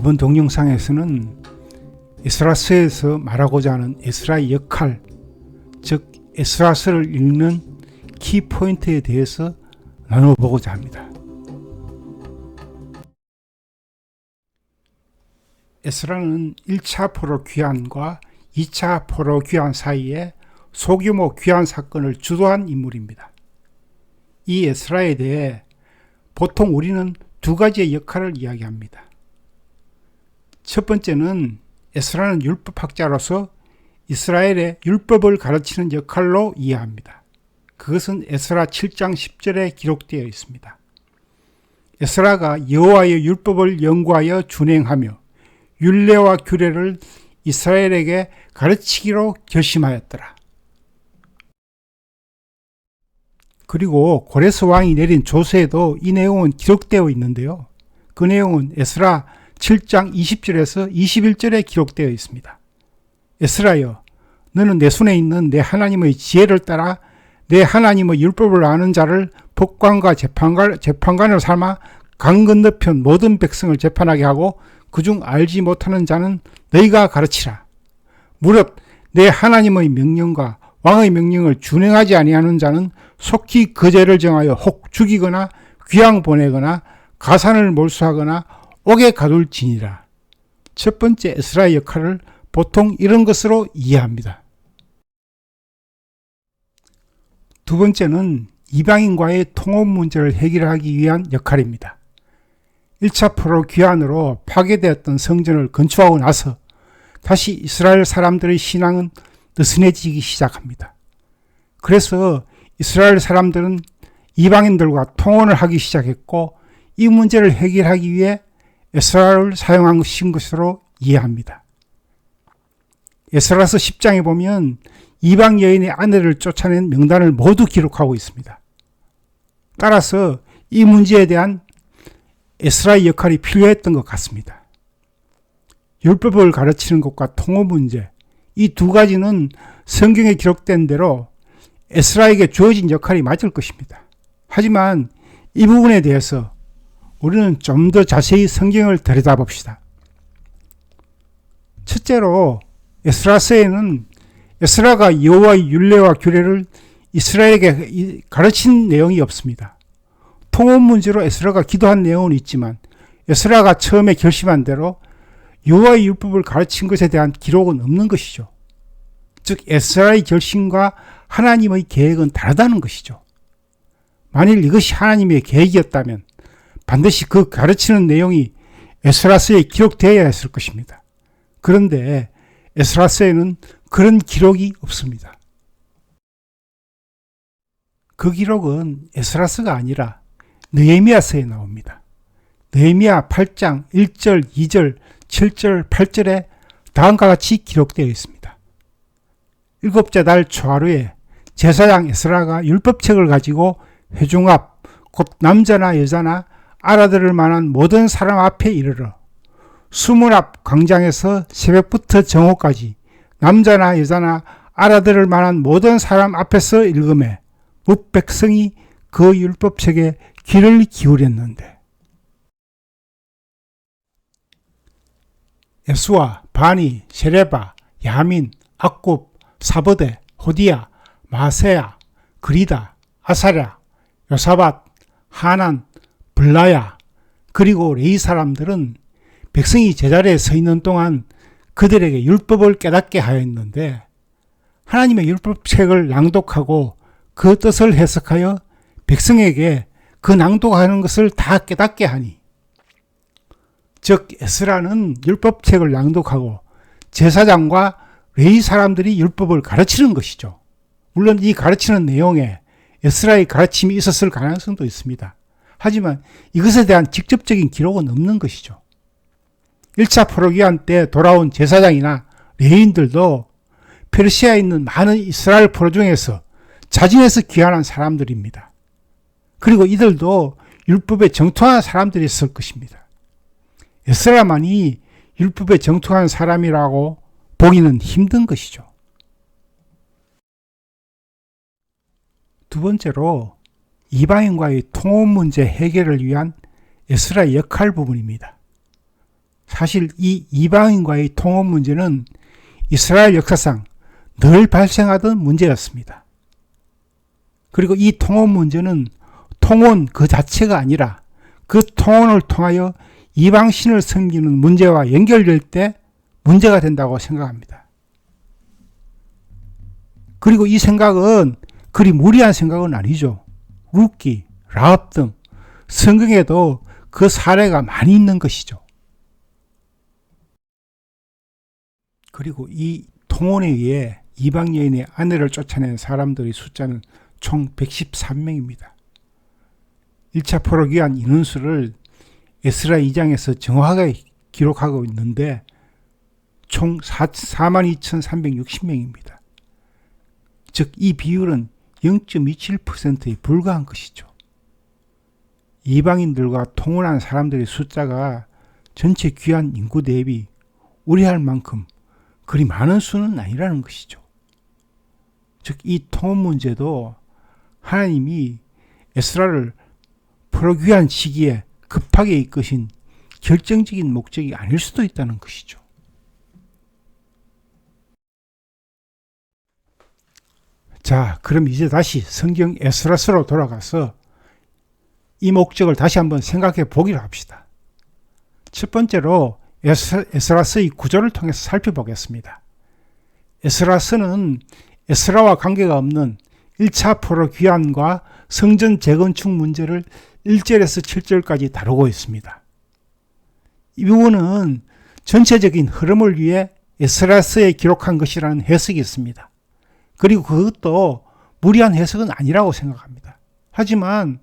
이번 동영상에서는 에스라서에서 말하고자 하는 에스라의 역할, 즉 에스라서를 읽는 키포인트에 대해서 나눠보고자 합니다. 에스라는 1차 포로 귀환과 2차 포로 귀환 사이에 소규모 귀환 사건을 주도한 인물입니다. 이 에스라에 대해 보통 우리는 두 가지의 역할을 이야기합니다. 첫 번째는 에스라는 율법학자로서 이스라엘의 율법을 가르치는 역할로 이해합니다. 그것은 에스라 7장 10절에 기록되어 있습니다. 에스라가 여호와의 율법을 연구하여 준행하며 율례와 규례를 이스라엘에게 가르치기로 결심하였더라. 그리고 고레스 왕이 내린 조서에도 이 내용은 기록되어 있는데요. 그 내용은 에스라 7장 20절에서 21절에 기록되어 있습니다. 에스라여, 너는 내 손에 있는 내 하나님의 지혜를 따라 내 하나님의 율법을 아는 자를 법관과 재판관을 삼아 강 건너편 모든 백성을 재판하게 하고 그중 알지 못하는 자는 너희가 가르치라. 무릇 내 하나님의 명령과 왕의 명령을 준행하지 아니하는 자는 속히 그 죄를 정하여 혹 죽이거나 귀양 보내거나 가산을 몰수하거나 옥에 가둘지니라. 첫 번째 에스라의 역할을 보통 이런 것으로 이해합니다. 두 번째는 이방인과의 통합 문제를 해결하기 위한 역할입니다. 1차 포로 귀환으로 파괴되었던 성전을 건축하고 나서 다시 이스라엘 사람들의 신앙은 느슨해지기 시작합니다. 그래서 이스라엘 사람들은 이방인들과 통혼을 하기 시작했고 이 문제를 해결하기 위해 에스라를 사용한 것으로 이해합니다. 에스라서 10장에 보면 이방 여인의 아내를 쫓아낸 명단을 모두 기록하고 있습니다. 따라서 이 문제에 대한 에스라의 역할이 필요했던 것 같습니다. 율법을 가르치는 것과 통호 문제, 이 두 가지는 성경에 기록된 대로 에스라에게 주어진 역할이 맞을 것입니다. 하지만 이 부분에 대해서 우리는 좀 더 자세히 성경을 들여다봅시다. 첫째로 에스라서에는 에스라가 여호와의 율례와 규례를 이스라엘에게 가르친 내용이 없습니다. 통혼 문제로 에스라가 기도한 내용은 있지만 에스라가 처음에 결심한 대로 여호와의 율법을 가르친 것에 대한 기록은 없는 것이죠. 즉 에스라의 결심과 하나님의 계획은 다르다는 것이죠. 만일 이것이 하나님의 계획이었다면 반드시 그 가르치는 내용이 에스라서에 기록되어야 했을 것입니다. 그런데 에스라서에는 그런 기록이 없습니다. 그 기록은 에스라서가 아니라 느헤미야서에 나옵니다. 느헤미야 8장 1절, 2절, 7절, 8절에 다음과 같이 기록되어 있습니다. 일곱째 달 초하루에 제사장 에스라가 율법책을 가지고 회중 앞, 곧 남자나 여자나 알아들을 만한 모든 사람 앞에 이르러 수문 앞 광장에서 새벽부터 정오까지 남자나 여자나 알아들을 만한 모든 사람 앞에서 읽음에 뭇 백성이 그 율법책에 귀를 기울였는데 에스와, 바니, 세레바, 야민, 악굽, 사버데, 호디야, 마세야, 그리다, 아사랴, 요사밧, 하난, 블라야, 그리고 레위 사람들은 백성이 제자리에 서 있는 동안 그들에게 율법을 깨닫게 하였는데 하나님의 율법책을 낭독하고 그 뜻을 해석하여 백성에게 그 낭독하는 것을 다 깨닫게 하니, 즉 에스라는 율법책을 낭독하고 제사장과 레위 사람들이 율법을 가르치는 것이죠. 물론 이 가르치는 내용에 에스라의 가르침이 있었을 가능성도 있습니다. 하지만 이것에 대한 직접적인 기록은 없는 것이죠. 1차 포로기한 때 돌아온 제사장이나 레위인들도 페르시아에 있는 많은 이스라엘 포로 중에서 자진해서 귀환한 사람들입니다. 그리고 이들도 율법에 정통한 사람들이었을 것입니다. 에스라만이 율법에 정통한 사람이라고 보기는 힘든 것이죠. 두 번째로 이방인과의 통혼 문제 해결을 위한 에스라의 역할 부분입니다. 사실 이 이방인과의 통혼 문제는 이스라엘 역사상 늘 발생하던 문제였습니다. 그리고 이 통혼 문제는 통혼 그 자체가 아니라 그 통혼을 통하여 이방신을 섬기는 문제와 연결될 때 문제가 된다고 생각합니다. 그리고 이 생각은 그리 무리한 생각은 아니죠. 룻기, 라합 등 성경에도 그 사례가 많이 있는 것이죠. 그리고 이 통혼에 의해 이방 여인의 아내를 쫓아낸 사람들의 숫자는 총 113명입니다. 1차 포로기한 인원수를 에스라 2장에서 정확하게 기록하고 있는데 총 42,360명입니다. 즉 이 비율은 0.27%에 불과한 것이죠. 이방인들과 통혼한 사람들의 숫자가 전체 귀한 인구 대비 우려할 만큼 그리 많은 수는 아니라는 것이죠. 즉 이 통혼 문제도 하나님이 에스라를 포로귀환 시기에 급하게 이끄신 결정적인 목적이 아닐 수도 있다는 것이죠. 자, 그럼 이제 다시 성경 에스라서로 돌아가서 이 목적을 다시 한번 생각해 보기로 합시다. 첫 번째로 에스라서의 구조를 통해서 살펴보겠습니다. 에스라서는 에스라와 관계가 없는 1차 포로 귀환과 성전 재건축 문제를 1절에서 7절까지 다루고 있습니다. 이 부분은 전체적인 흐름을 위해 에스라서에 기록한 것이라는 해석이 있습니다. 그리고 그것도 무리한 해석은 아니라고 생각합니다. 하지만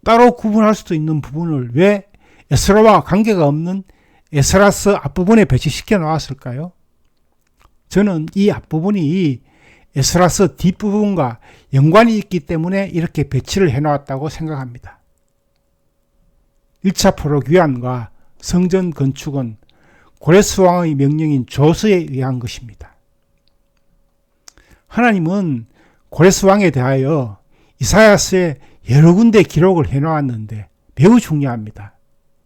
따로 구분할 수도 있는 부분을 왜 에스라와 관계가 없는 에스라서 앞부분에 배치시켜 놓았을까요? 저는 이 앞부분이 에스라서 뒷부분과 연관이 있기 때문에 이렇게 배치를 해놓았다고 생각합니다. 1차 포로 귀환과 성전 건축은 고레스 왕의 명령인 조서에 의한 것입니다. 하나님은 고레스 왕에 대하여 이사야서에 여러 군데 기록을 해놓았는데 매우 중요합니다.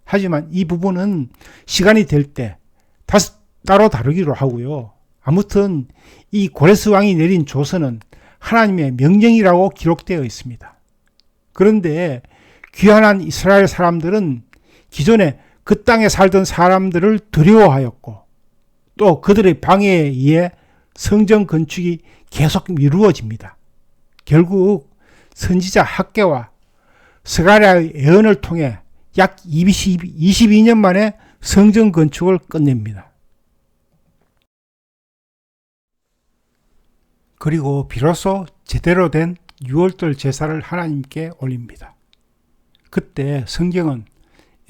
하지만 이 부분은 시간이 될 때 다시 따로 다루기로 하고요. 아무튼 이 고레스 왕이 내린 조서는 하나님의 명령이라고 기록되어 있습니다. 그런데 귀환한 이스라엘 사람들은 기존에 그 땅에 살던 사람들을 두려워하였고 또 그들의 방해에 의해 성전 건축이 계속 미루어집니다. 결국 선지자 학개와 스가랴의 예언을 통해 약 22년 만에 성전 건축을 끝냅니다. 그리고 비로소 제대로 된 6월절 제사를 하나님께 올립니다. 그때 성경은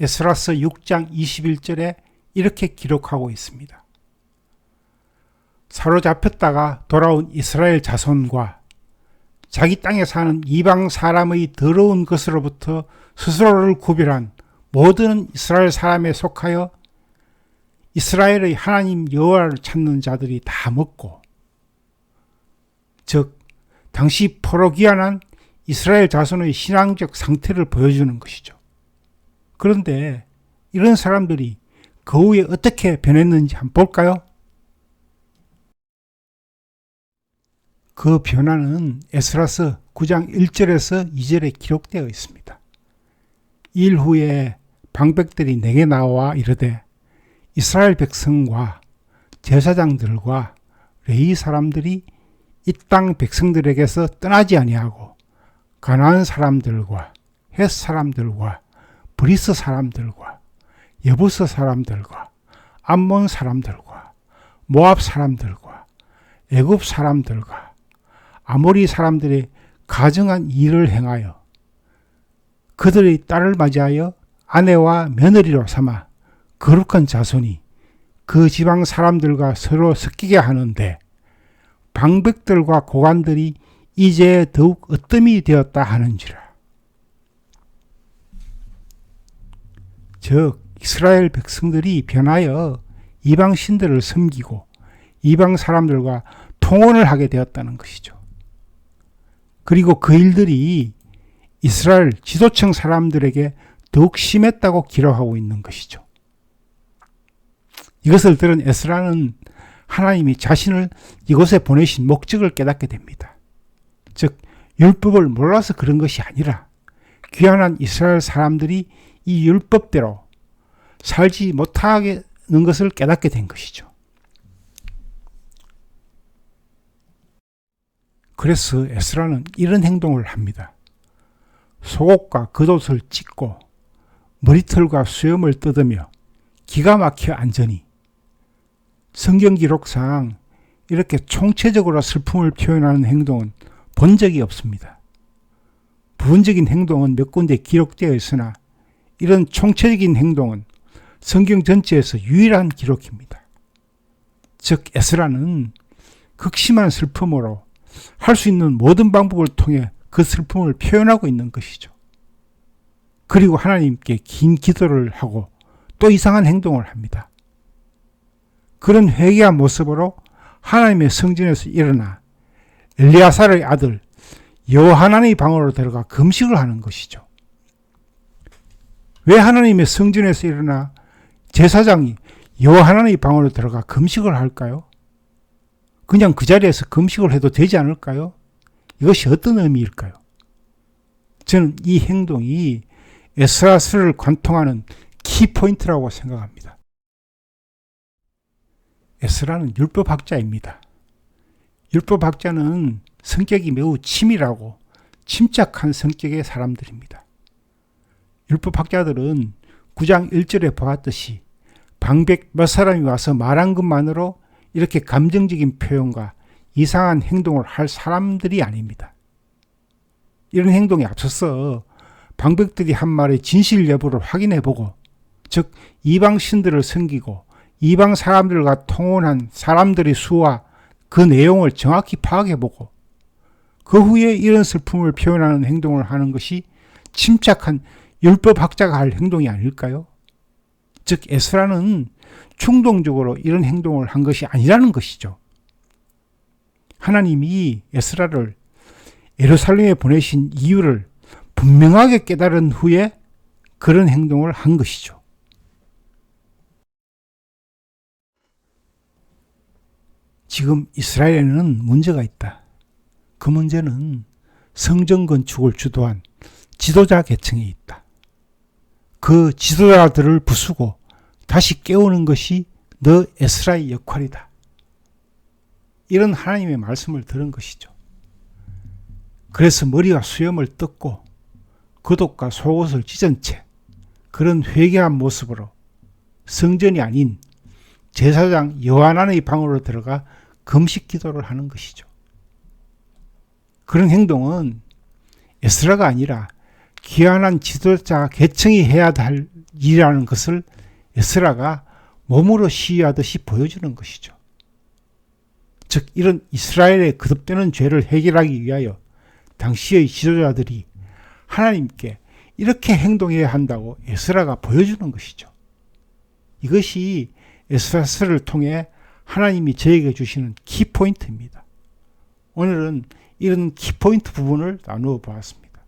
에스라서 6장 21절에 이렇게 기록하고 있습니다. 사로잡혔다가 돌아온 이스라엘 자손과 자기 땅에 사는 이방 사람의 더러운 것으로부터 스스로를 구별한 모든 이스라엘 사람에 속하여 이스라엘의 하나님 여호와를 찾는 자들이 다 먹고, 즉 당시 포로 귀환한 이스라엘 자손의 신앙적 상태를 보여주는 것이죠. 그런데 이런 사람들이 그 후에 어떻게 변했는지 한번 볼까요? 그 변화는 에스라서 9장 1절에서 2절에 기록되어 있습니다. 일 후에 방백들이 내게 나와 이르되 이스라엘 백성과 제사장들과 레위 사람들이 이 땅 백성들에게서 떠나지 아니하고 가나안 사람들과 헷 사람들과 브리스 사람들과 여부스 사람들과 암몬 사람들과 모압 사람들과 애굽 사람들과 아모리 사람들의 가증한 일을 행하여 그들의 딸을 맞이하여 아내와 며느리로 삼아 거룩한 자손이 그 지방 사람들과 서로 섞이게 하는데 방백들과 고관들이 이제 더욱 으뜸이 되었다 하는지라. 즉 이스라엘 백성들이 변하여 이방 신들을 섬기고 이방 사람들과 통혼을 하게 되었다는 것이죠. 그리고 그 일들이 이스라엘 지도층 사람들에게 더욱 심했다고 기록하고 있는 것이죠. 이것을 들은 에스라는 하나님이 자신을 이곳에 보내신 목적을 깨닫게 됩니다. 즉 율법을 몰라서 그런 것이 아니라 귀환한 이스라엘 사람들이 이 율법대로 살지 못하는 것을 깨닫게 된 것이죠. 그래서 에스라는 이런 행동을 합니다. 속옷과 겉옷을 찢고 머리털과 수염을 뜯으며 기가 막혀 앉으니, 성경 기록상 이렇게 총체적으로 슬픔을 표현하는 행동은 본 적이 없습니다. 부분적인 행동은 몇 군데 기록되어 있으나 이런 총체적인 행동은 성경 전체에서 유일한 기록입니다. 즉 에스라는 극심한 슬픔으로 할 수 있는 모든 방법을 통해 그 슬픔을 표현하고 있는 것이죠. 그리고 하나님께 긴 기도를 하고 또 이상한 행동을 합니다. 그런 회개한 모습으로 하나님의 성전에서 일어나 엘리야살의 아들 여호하난의 방으로 들어가 금식을 하는 것이죠. 왜 하나님의 성전에서 일어나 제사장이 여호하난의 방으로 들어가 금식을 할까요? 그냥 그 자리에서 금식을 해도 되지 않을까요? 이것이 어떤 의미일까요? 저는 이 행동이 에스라서를 관통하는 키포인트라고 생각합니다. 에스라는 율법학자입니다. 율법학자는 성격이 매우 치밀하고 침착한 성격의 사람들입니다. 율법학자들은 9장 1절에 보았듯이 방백 몇 사람이 와서 말한 것만으로 이렇게 감정적인 표현과 이상한 행동을 할 사람들이 아닙니다. 이런 행동에 앞서서 방백들이 한 말의 진실 여부를 확인해보고, 즉 이방 신들을 섬기고 이방 사람들과 통혼한 사람들의 수와 그 내용을 정확히 파악해보고 그 후에 이런 슬픔을 표현하는 행동을 하는 것이 침착한 율법학자가 할 행동이 아닐까요? 즉 에스라는 충동적으로 이런 행동을 한 것이 아니라는 것이죠. 하나님이 에스라를 예루살렘에 보내신 이유를 분명하게 깨달은 후에 그런 행동을 한 것이죠. 지금 이스라엘에는 문제가 있다. 그 문제는 성전 건축을 주도한 지도자 계층에 있다. 그 지도자들을 부수고 다시 깨우는 것이 너 에스라의 역할이다. 이런 하나님의 말씀을 들은 것이죠. 그래서 머리와 수염을 뜯고 겉옷과 속옷을 찢은 채 그런 회개한 모습으로 성전이 아닌 제사장 여호하난의 방으로 들어가 금식 기도를 하는 것이죠. 그런 행동은 에스라가 아니라 귀환한 지도자 계층이 해야 할 일이라는 것을 에스라가 몸으로 시위하듯이 보여주는 것이죠. 즉 이런 이스라엘의 거듭되는 죄를 해결하기 위하여 당시의 지도자들이 하나님께 이렇게 행동해야 한다고 에스라가 보여주는 것이죠. 이것이 에스라서를 통해 하나님이 저에게 주시는 키포인트입니다. 오늘은 이런 키포인트 부분을 나누어 보았습니다.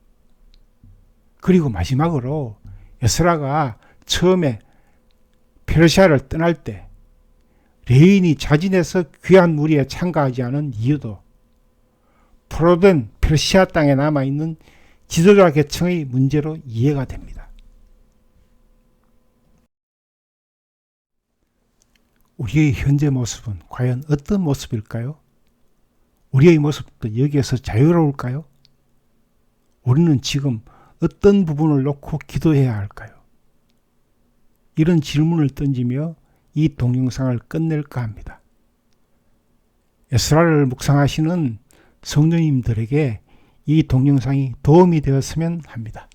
그리고 마지막으로 에스라가 처음에 페르시아를 떠날 때 레위인이 자진해서 귀한 무리에 참가하지 않은 이유도 포로된 페르시아 땅에 남아있는 지도자 계층의 문제로 이해가 됩니다. 우리의 현재 모습은 과연 어떤 모습일까요? 우리의 모습도 여기에서 자유로울까요? 우리는 지금 어떤 부분을 놓고 기도해야 할까요? 이런 질문을 던지며 이 동영상을 끝낼까 합니다. 에스라를 묵상하시는 성도님들에게 이 동영상이 도움이 되었으면 합니다.